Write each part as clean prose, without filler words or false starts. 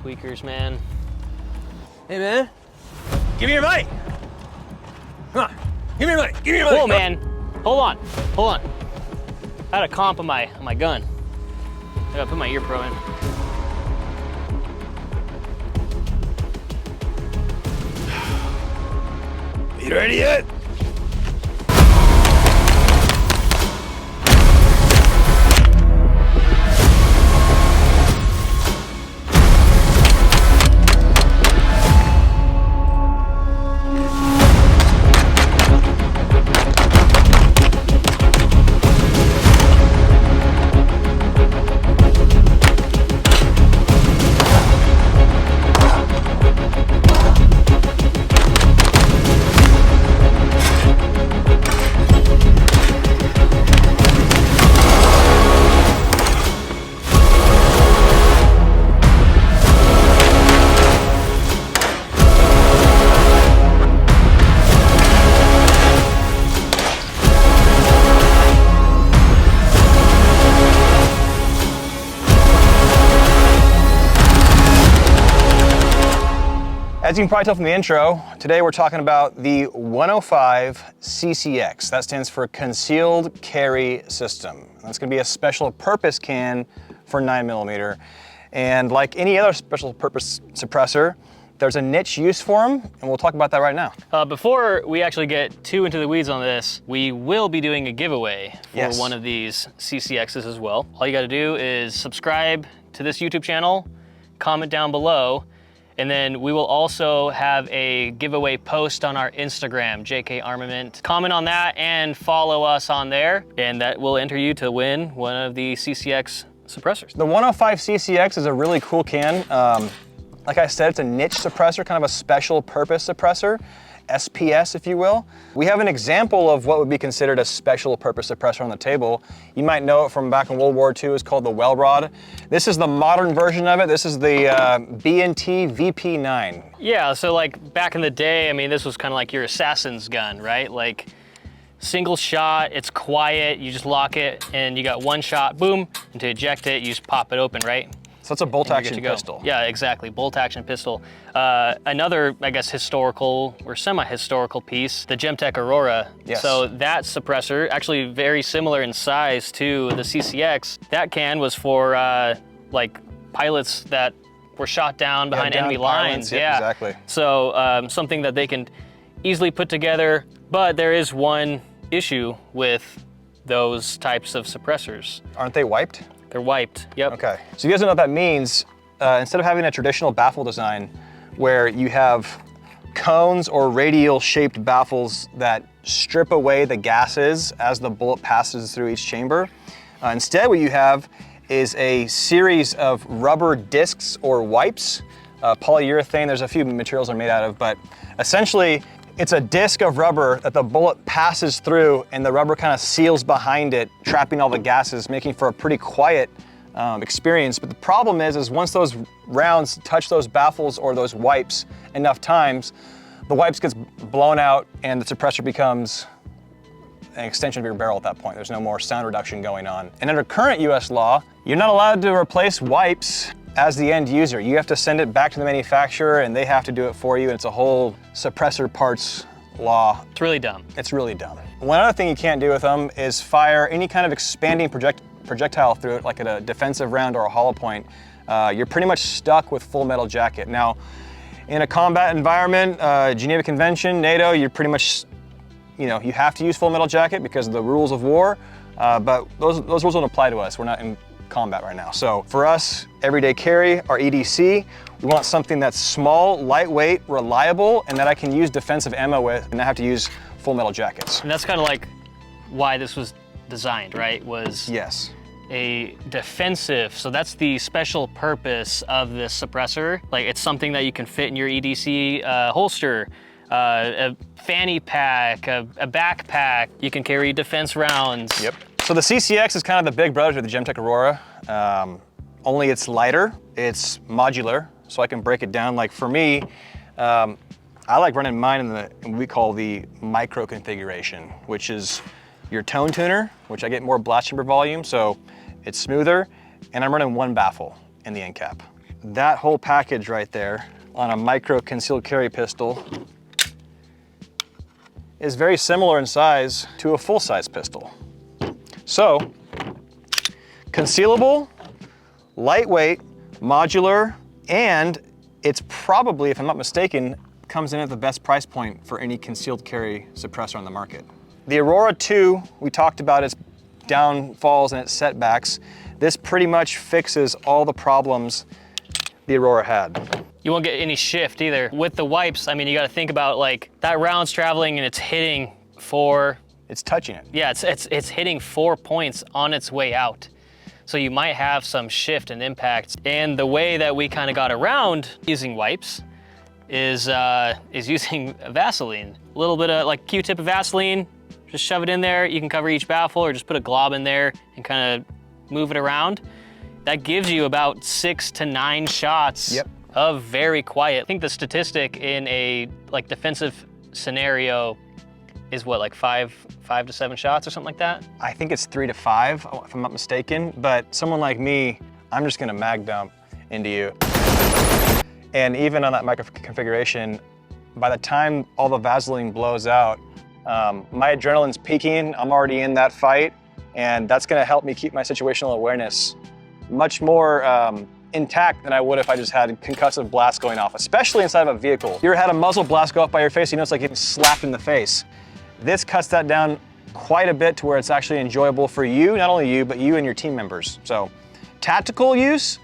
tweakers, man. Hey, man. Give me your money. Come on. Give me your money. Give me your money. Whoa, man. Hold on. Hold on. I had a comp on my gun. I gotta put my ear pro in. You ready yet? As you can probably tell from the intro, today we're talking about the 105 CCX. That stands for Concealed Carry System. That's going to be a special purpose can for 9mm. And like any other special purpose suppressor, there's a niche use for them, and we'll talk about that right now. Before we actually get too into the weeds on this, we will be doing a giveaway for one of these CCXs as well. All you got to do is subscribe to this YouTube channel, comment down below, and then we will also have a giveaway post on our Instagram, JK Armament. Comment on that and follow us on there, and that will enter you to win one of the CCX suppressors. The 105 CCX is a really cool can. Like I said, it's a niche suppressor, kind of a special purpose suppressor, SPS if you will. We have an example of what would be considered a special purpose suppressor on the table. You might know it from back in World War II, it's called the well rod. This is the modern version of it. This is the B&T VP9. Yeah, so like back in the day, I mean, this was kind of like your assassin's gun, right? Like single shot, it's quiet, you just lock it and you got one shot, boom, and to eject it, you just pop it open, right? So it's a bolt action pistol. Yeah, exactly, bolt action pistol. Another, I guess, historical or semi-historical piece, the Gemtech Aurora. Yes. So that suppressor, actually very similar in size to the CCX. That can was for like pilots that were shot down behind enemy lines. Yeah, exactly. So something that they can easily put together, but there is one issue with those types of suppressors. Aren't they wiped? They're wiped, yep. Okay, so you guys know what that means. Instead of having a traditional baffle design where you have cones or radial shaped baffles that strip away the gases as the bullet passes through each chamber, instead what you have is a series of rubber discs or wipes, polyurethane, there's a few materials they're made out of, but essentially it's a disc of rubber that the bullet passes through and the rubber kind of seals behind it, trapping all the gases, making for a pretty quiet experience. But the problem is once those rounds touch those baffles or those wipes enough times, the wipes gets blown out and the suppressor becomes an extension of your barrel at that point. There's no more sound reduction going on. And under current US law, you're not allowed to replace wipes as the end user. You have to send it back to the manufacturer and they have to do it for you. It's a whole suppressor parts law. It's really dumb. It's really dumb. One other thing you can't do with them is fire any kind of expanding projectile through it, like at a defensive round or a hollow point. You're pretty much stuck with full metal jacket. Now, in a combat environment, Geneva Convention, NATO, you're pretty much, you know, you have to use full metal jacket because of the rules of war, but those rules don't apply to us. We're not in combat right now. So for us, everyday carry, our EDC, we want something that's small, lightweight, reliable, and that I can use defensive ammo with and not have to use full metal jackets. And that's kind of like why this was designed, right? Was yes, a defensive, so that's the special purpose of this suppressor. Like it's something that you can fit in your EDC holster, a fanny pack, a backpack. You can carry defense rounds. Yep. So the CCX is kind of the big brother to the Gemtech Aurora, only it's lighter, it's modular, so I can break it down. Like for me, I like running mine in what we call the micro configuration, which is your tone tuner, which I get more blast chamber volume, so it's smoother, and I'm running one baffle in the end cap. that whole package right there on a micro concealed carry pistol is very similar in size to a full-size pistol. So, concealable, lightweight, modular, and it's probably, if I'm not mistaken, comes in at the best price point for any concealed carry suppressor on the market. The Aurora 2, we talked about its downfalls and its setbacks. This pretty much fixes all the problems the Aurora had. You won't get any shift either. With the wipes, I mean, you gotta think about like that round's traveling and it's hitting 4. It's touching it. Yeah, it's hitting 4 points on its way out. So you might have some shift and impact. And the way that we kind of got around using wipes is using Vaseline. A little bit of like Q-tip of Vaseline, just shove it in there. You can cover each baffle or just put a glob in there and kind of move it around. That gives you about 6 to 9 shots of very quiet. I think the statistic in a like defensive scenario is what, like 5 to 7 shots or something like that? I think it's 3 to 5, if I'm not mistaken, but someone like me, I'm just gonna mag dump into you. And even on that micro configuration, by the time all the Vaseline blows out, my adrenaline's peaking, I'm already in that fight, and that's gonna help me keep my situational awareness much more intact than I would if I just had concussive blasts going off, especially inside of a vehicle. You ever had a muzzle blast go off by your face, you know it's like getting slapped in the face. This cuts that down quite a bit to where it's actually enjoyable for you, not only you, but you and your team members. So tactical use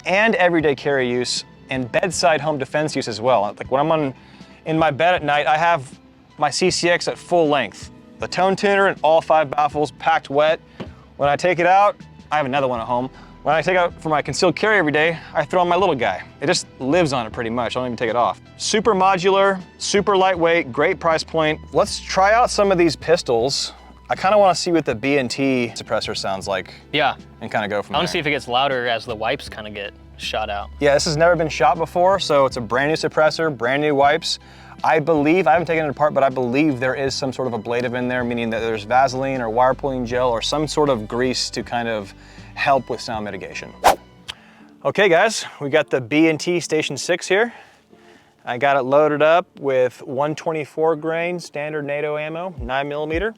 and everyday carry use and bedside home defense use as well. Like when I'm in my bed at night, I have my CCX at full length. The tone tuner and all 5 baffles packed wet. When I take it out, I have another one at home. When I take out for my concealed carry every day, I throw on my little guy. It just lives on it pretty much. I don't even take it off. Super modular, super lightweight, great price point. Let's try out some of these pistols. I kind of want to see what the B&T suppressor sounds like. Yeah. And kind of go from there. I want to see if it gets louder as the wipes kind of get shot out. Yeah, this has never been shot before, so it's a brand new suppressor, brand new wipes. I believe, I haven't taken it apart, but I believe there is some sort of ablative in there, meaning that there's Vaseline or wire pulling gel or some sort of grease to kind of help with sound mitigation. Okay guys, we got the B&T Station 6 here. I got it loaded up with 124 grain standard NATO ammo, 9mm,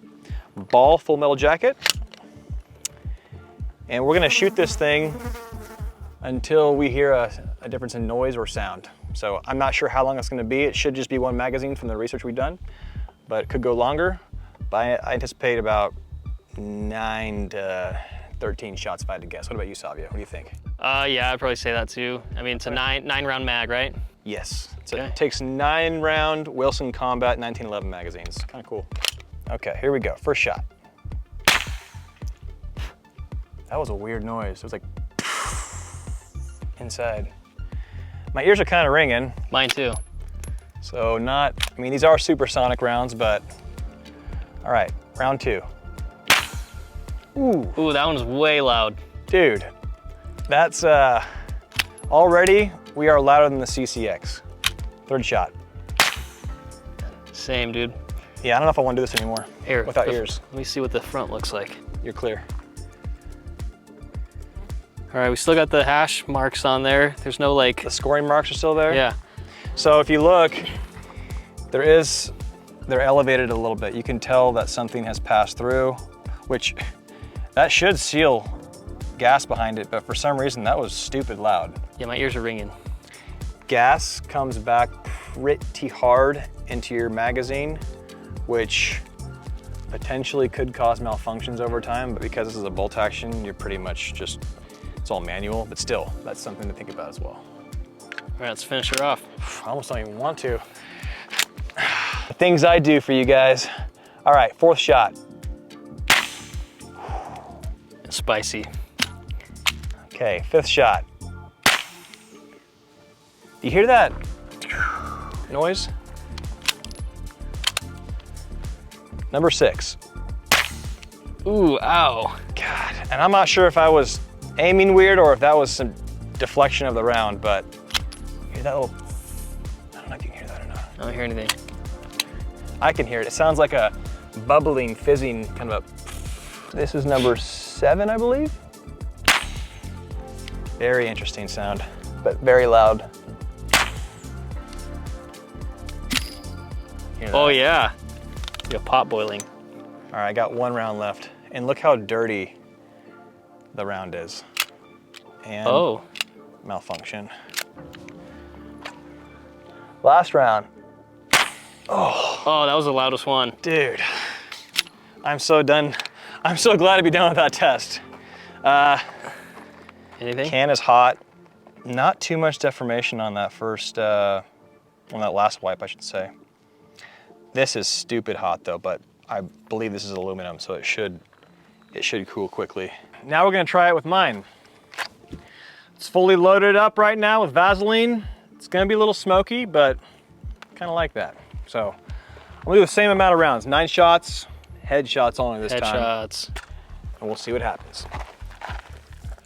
ball full metal jacket. And we're gonna shoot this thing until we hear a difference in noise or sound. So I'm not sure how long it's gonna be. It should just be 1 magazine from the research we've done, but it could go longer. But I anticipate about 9 to 13 shots if I had to guess. What about you, Savio? What do you think? Yeah, I'd probably say that too. I mean, it's a 9 round mag, right? Yes. Okay. It takes 9 round Wilson Combat 1911 magazines. Kind of cool. Okay, here we go. First shot. That was a weird noise. It was like inside. My ears are kind of ringing. Mine too. So I mean, these are supersonic rounds, but all right, round 2. Ooh. Ooh, that one's way loud. Dude, that's, already we are louder than the CCX. Third shot. Same, dude. Yeah, I don't know if I want to do this anymore. Here, without ears. Let me see what the front looks like. You're clear. All right, we still got the hash marks on there. There's no like... The scoring marks are still there? Yeah. So if you look, they're elevated a little bit. You can tell that something has passed through, which that should seal gas behind it, but for some reason that was stupid loud. Yeah, my ears are ringing. Gas comes back pretty hard into your magazine, which potentially could cause malfunctions over time, but because this is a bolt action, you're pretty much just, it's all manual, but still, that's something to think about as well. All right, let's finish her off. I almost don't even want to. The things I do for you guys. All right, 4th shot. Spicy. Okay, 5th shot. Do you hear that noise? Number 6. Ooh, ow. God, and I'm not sure if I was aiming weird or if that was some deflection of the round, but hear that little, I don't know if you can hear that or not. I don't hear anything. I can hear it. It sounds like a bubbling, fizzing kind of a, this is number 7, I believe. Very interesting sound. but very loud. Oh yeah, you got pot boiling. All right, I got 1 round left. And look how dirty the round is. And malfunction. Last round. Oh, that was the loudest one. Dude, I'm so done. I'm so glad to be done with that test. Anything? Can is hot. Not too much deformation on that first, on that last wipe, I should say. This is stupid hot though, but I believe this is aluminum, so it should cool quickly. Now we're gonna try it with mine. It's fully loaded up right now with Vaseline. It's gonna be a little smoky, but kind of like that. So I'm gonna do the same amount of rounds, 9 shots, headshots only this time. Headshots. And we'll see what happens.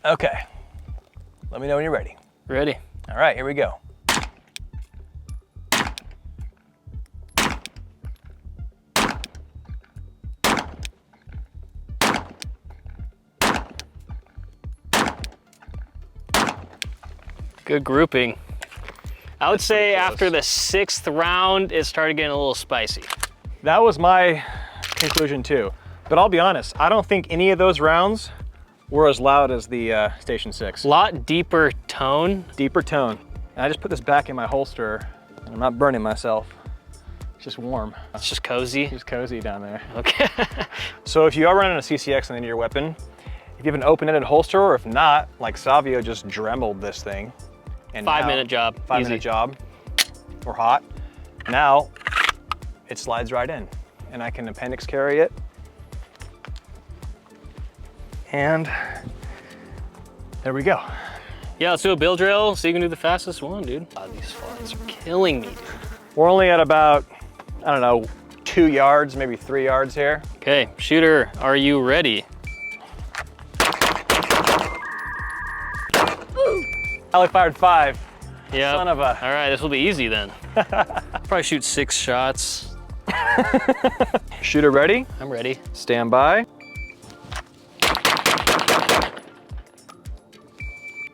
Okay, let me know when you're ready. Ready. All right, here we go. Good grouping. I would say after the 6th round, it started getting a little spicy. That was my conclusion too. But I'll be honest, I don't think any of those rounds were as loud as the Station 6. A lot deeper tone. Deeper tone. And I just put this back in my holster. And I'm not burning myself. It's just warm. It's just cozy. It's cozy down there. Okay. So if you are running a CCX on the end of your weapon, if you have an open-ended holster, or if not, like Savio just dremeled this thing. And 5-minute job. 5-minute job. Or hot. Now, it slides right in. And I can appendix carry it. And there we go. Yeah, let's do a bill drill so you can do the fastest one, dude. Oh, these slides are killing me, dude. We're only at about, I don't know, 2 yards, maybe 3 yards here. Okay, shooter, are you ready? I only fired 5. Yeah. Son of a. All right, this will be easy then. Probably shoot 6 shots. Shooter ready? I'm ready. Stand by.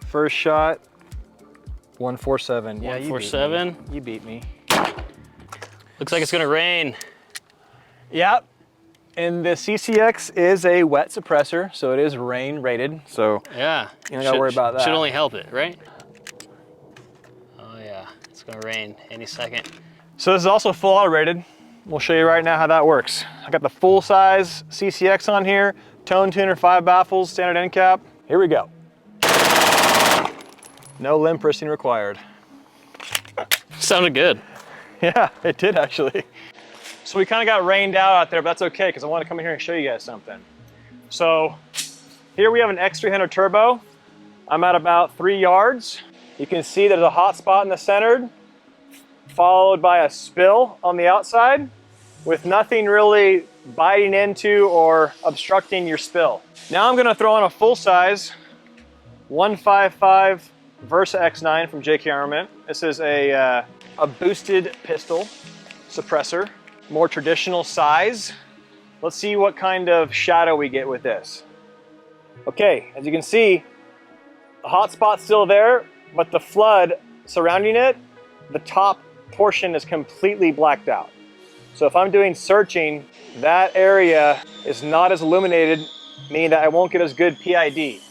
First shot, 147. Yeah, you 147. You beat me. Looks like it's gonna rain. Yep. And the CCX is a wet suppressor, so it is rain rated. So yeah, you don't gotta worry about that. Should only help it, right? Oh yeah, it's gonna rain any second. So this is also full auto rated. We'll show you right now how that works. I got the full size CCX on here, tone tuner, 5 baffles, standard end cap. Here we go. No limb pressing required. Sounded good. Yeah, it did actually. So we kind of got rained out there, but that's okay because I want to come in here and show you guys something. So here we have an X300 turbo. I'm at about 3 yards. You can see there's a hot spot in the center, followed by a spill on the outside with nothing really biting into or obstructing your spill. Now I'm going to throw on a full size 155 Versa X9 from JK Armament. This is a boosted pistol suppressor, more traditional size. Let's see what kind of shadow we get with this. Okay, as you can see, the hot spot's still there, but the flood surrounding it, the top portion is completely blacked out. So if I'm doing searching, that area is not as illuminated, meaning that I won't get as good PID.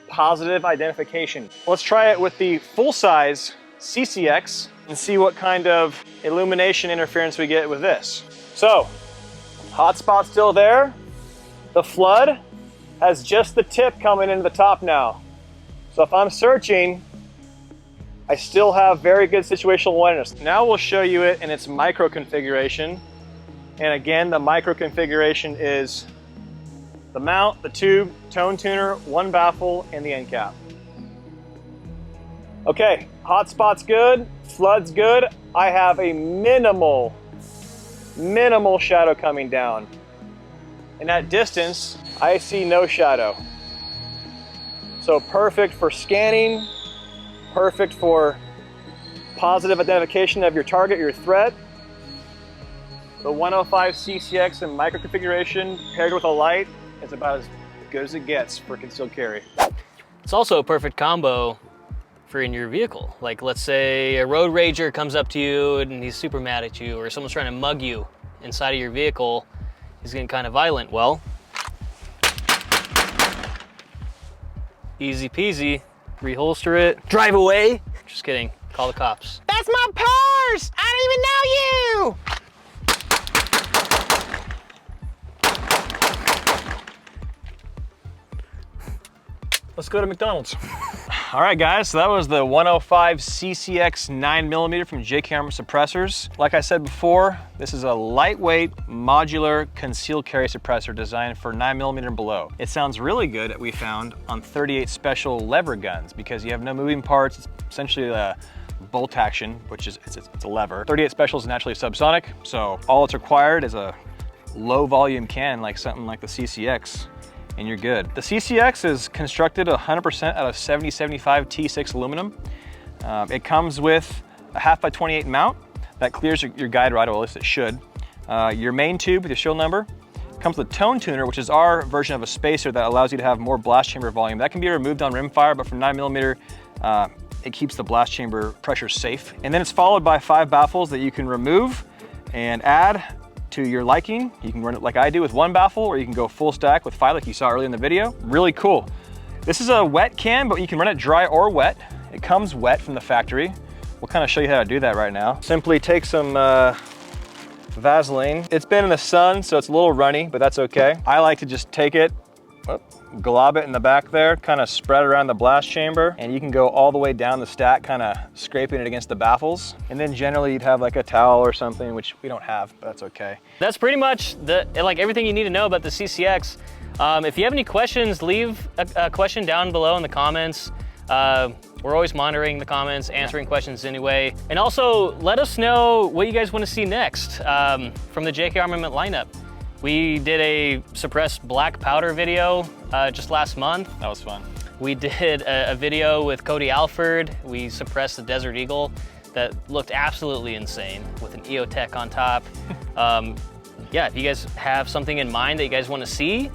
Positive identification. Let's try it with the full-size CCX and see what kind of illumination interference we get with this. So, hot spot still there. The flood has just the tip coming into the top now. So if I'm searching, I still have very good situational awareness. Now we'll show you it in its micro configuration. And again, the micro configuration is the mount, the tube, tone tuner, 1 baffle, and the end cap. Okay, hot spot's good, flood's good. I have a minimal shadow coming down. And at distance, I see no shadow. So perfect for scanning, perfect for positive identification of your target, your threat. The 105 CCX in micro configuration paired with a light is about as good as it gets for concealed carry. It's also a perfect combo for in your vehicle. Like let's say a road rager comes up to you and he's super mad at you, or someone's trying to mug you inside of your vehicle. He's getting kind of violent. Well, easy peasy, reholster it, drive away. Just kidding, call the cops. That's my purse! I don't even know you! Let's go to McDonald's. All right, guys, so that was the 105 CCX 9mm from JK Armor Suppressors. Like I said before, this is a lightweight, modular, concealed carry suppressor designed for 9mm and below. It sounds really good, we found, on 38 special lever guns because you have no moving parts. It's essentially a bolt action, which is it's a lever. 38 special is naturally subsonic, so all it's required is a low volume can like something like the CCX, and you're good. The CCX is constructed 100% out of 7075 T6 aluminum. It comes with a 1/2x28 mount that clears your guide rod, or at least it should. Your main tube with your serial number. Comes with a tone tuner, which is our version of a spacer that allows you to have more blast chamber volume. That can be removed on rimfire, but for 9mm, it keeps the blast chamber pressure safe. And then it's followed by 5 baffles that you can remove and add to your liking. You can run it like I do with 1 baffle, or you can go full stack with 5 like you saw earlier in the video. Really cool. This is a wet can, but you can run it dry or wet. It comes wet from the factory. We'll kind of show you how to do that right now. Simply take some Vaseline. It's been in the sun, so it's a little runny, but that's okay. I like to just take it, glob it in the back there, kind of spread around the blast chamber, and you can go all the way down the stack, kind of scraping it against the baffles. And then generally you'd have like a towel or something, which we don't have, but that's okay. That's pretty much like everything you need to know about the CCX. If you have any questions, leave a question down below in the comments. We're always monitoring the comments, answering questions anyway. And also let us know what you guys want to see next from the JK Armament lineup. We did a suppressed black powder video just last month. That was fun. We did a video with Cody Alford. We suppressed the Desert Eagle that looked absolutely insane with an EOTech on top. Yeah, if you guys have something in mind that you guys want to see,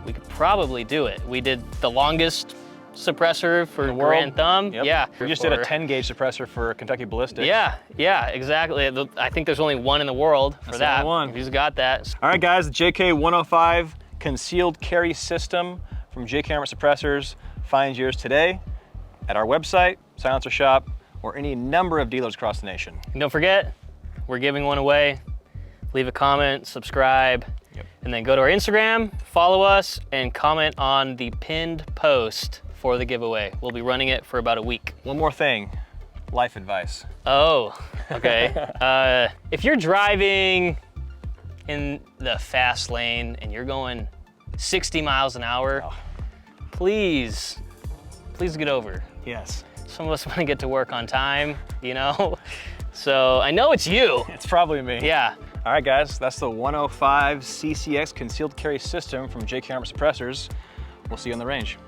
we could probably do it. We did the longest suppressor for Grand Thumb. Yep. Yeah. We just did a 10 gauge suppressor for Kentucky Ballistic. Yeah, exactly. I think there's only one in the world for that. The one. Who's got that? All right, guys, the JK 105 concealed carry system from JK Armor Suppressors. Find yours today at our website, Silencer Shop, or any number of dealers across the nation. And don't forget, we're giving one away. Leave a comment, subscribe, and then go to our Instagram, follow us, and comment on the pinned post for the giveaway. We'll be running it for about a week. One more thing, life advice. Oh, okay. If you're driving in the fast lane and you're going 60 miles an hour, please get over. Yes. Some of us want to get to work on time, you know? So I know it's you. It's probably me. Yeah. All right, guys, that's the 105 CCX concealed carry system from JK Armor Suppressors. We'll see you on the range.